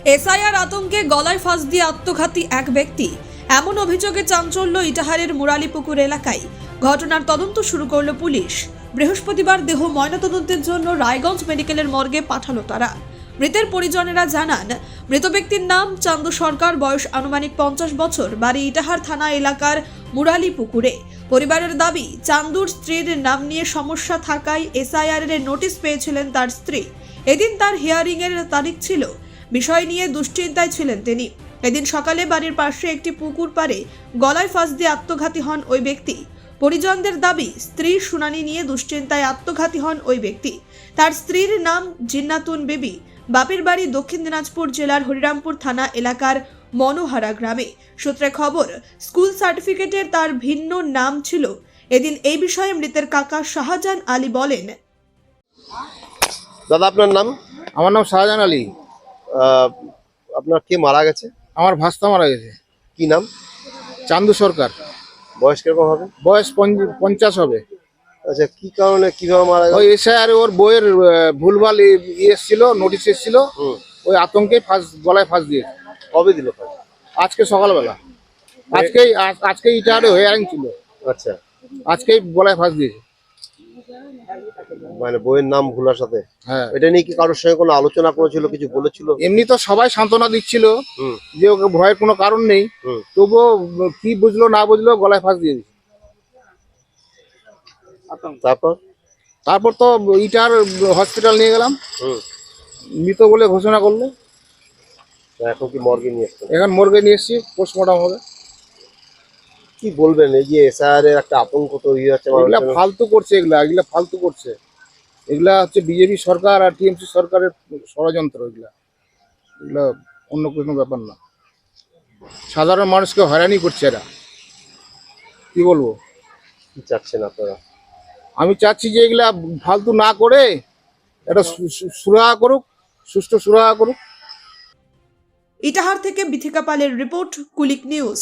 SIR আতঙ্কে গলায় ফাঁস দিয়ে আত্মঘাতী এক ব্যক্তি, এমন অভিযোগে চাঞ্চল্য ইটাহারের মুরালিপুকুর এলাকায়। ঘটনার তদন্ত শুরু করল পুলিশ। বৃহস্পতিবার দেহ ময়নাতদন্তের জন্য রায়গঞ্জ মেডিকেলের মর্গে পাঠালো তারা। মৃতের পরিজনেরা জানান, মৃত ব্যক্তির নাম চান্দু সরকার, বয়স আনুমানিক 50 বছর, বাড়ি ইটাহার থানা এলাকার মুরালিপুকুরে। পরিবারের দাবি, চান্দুর স্ত্রীর নাম নিয়ে সমস্যা থাকায় এসআইআর এর নোটিশ পেয়েছিলেন তার স্ত্রী। এদিন তার হিয়ারিং এর তারিখ ছিল। বিষয় নিয়ে দুশ্চিন্তায় ছিলেন তিনি। এদিন সকালে বাড়ির পাশে একটি পুকুর পাড়ে গলায় ফাঁস দিয়ে আত্মঘাতী হন ওই ব্যক্তি। পরিজনদের দাবি, স্ত্রীর শুনানি নিয়ে দুশ্চিন্তায় আত্মঘাতী হন ওই ব্যক্তি। তার স্ত্রীর নাম জিন্নাতুন বিবি। বাপের বাড়ি দক্ষিণ দিনাজপুর জেলার হরিরামপুর থানা এলাকার মনোহারা গ্রামে। সূত্রে খবর, স্কুল সার্টিফিকেটের তার ভিন্ন নাম ছিল। এদিন এই বিষয়ে মৃতের কাকা শাহজাহান আলী বলেন, দাদা আপনার নাম? আমার নাম শাহজাহান আলী। আপনার কে মারা গেছে? আমার ভাস্তা মারা গেছে। কি নাম? চান্দু সরকার। বয়স কিরকম হবে? বয়স 50 হবে। আচ্ছা, কি কারণে কিভাবে মারা ওই গেছে? এসআইআর ওর বইয়ের ভুলভাল এসেছিল, নোটিশ এসেছিল, ওই আতঙ্কে গলায় ফাঁস দিয়ে। কবে দিল? আজকে সকালবেলা, আজকেই ইটারে হিয়ারিং ছিল, আচ্ছা, আজকেই গলায় ফাঁস দিয়েছে। মানে বইয়ের নাম ভুলার সাথে? হ্যাঁ। এটা নিয়ে কি কারোর সঙ্গে কোনো আলোচনা করেছিল, কিছু বলেছিল? এমনি তো সবাই সান্ত্বনা দিচ্ছিল যে ওকে ভয়ের কোনো কারণ নেই, তবুও কি বুঝলো না বুঝলো গলায় ফাঁস দিয়ে দিয়েছে। তারপর তো ইটার হসপিটাল নিয়ে গেলাম, মৃত বলে ঘোষণা করলো। এখন কি মর্গে নিয়ে এসছেন? এখন মর্গে নিয়ে এসছি, পোস্টমর্টম হবে। কি বলবেন, এই যে এসআইআর এর একটা আতঙ্ক তৈরি হচ্ছে? এগুলা ফালতু করছে, এগুলা ফালতু করছে। এগুলা হচ্ছে বিজেপি সরকার আর টিএমসি সরকারের ষড়যন্ত্র। এগুলা অন্য কোনো ব্যাপার না। সাধারণ মানুষকে হয়রানি করছে এরা। কি বলবো? কি চাচ্ছেন আপনারা? আমি চাচ্ছি যে এগুলা ফালতু না করে এটা সুরাহা করুক, সুষ্ঠু সুরাহা করুক। ইটাহার থেকে বিথিকা পালের রিপোর্ট, কুলিক নিউজ।